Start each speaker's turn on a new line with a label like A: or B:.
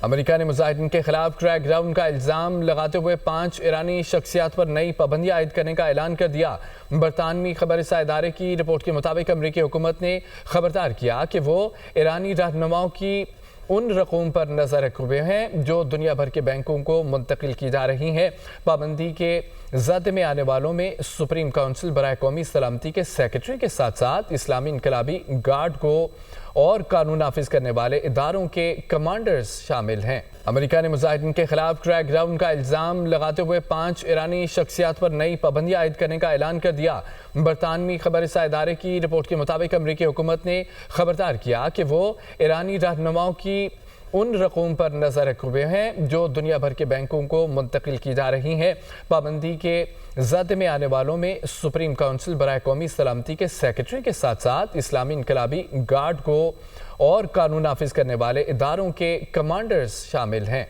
A: امریکہ نے مجاہدین کے خلاف کریک ڈاؤن کا الزام لگاتے ہوئے 5 ایرانی شخصیات پر نئی پابندیاں عائد کرنے کا اعلان کر دیا۔ برطانوی خبر رساں ادارے کی رپورٹ کے مطابق امریکی حکومت نے خبردار کیا کہ وہ ایرانی رہنماؤں کی ان رقوم پر نظر رکھے ہوئے ہیں جو دنیا بھر کے بینکوں کو منتقل کی جا رہی ہیں۔ پابندی کے زد میں آنے والوں میں سپریم کونسل برائے قومی سلامتی کے سیکرٹری کے ساتھ ساتھ اسلامی انقلابی گارڈ کو اور قانون نافذ کرنے والے اداروں کے کمانڈرز شامل ہیں۔ امریکہ نے مجاہدین کے خلاف کریک ڈاؤن کا الزام لگاتے ہوئے 5 ایرانی شخصیات پر نئی پابندیاں عائد کرنے کا اعلان کر دیا۔ برطانوی خبر رساں ادارے کی رپورٹ کے مطابق امریکی حکومت نے خبردار کیا کہ وہ ایرانی رہنماؤں کی ان رقوم پر نظر رکھے ہوئے ہیں جو دنیا بھر کے بینکوں کو منتقل کی جا رہی ہیں۔ پابندی کے زد میں آنے والوں میں سپریم کونسل برائے قومی سلامتی کے سیکرٹری کے ساتھ ساتھ اسلامی انقلابی گارڈ کو اور قانون نافذ کرنے والے اداروں کے کمانڈرز شامل ہیں۔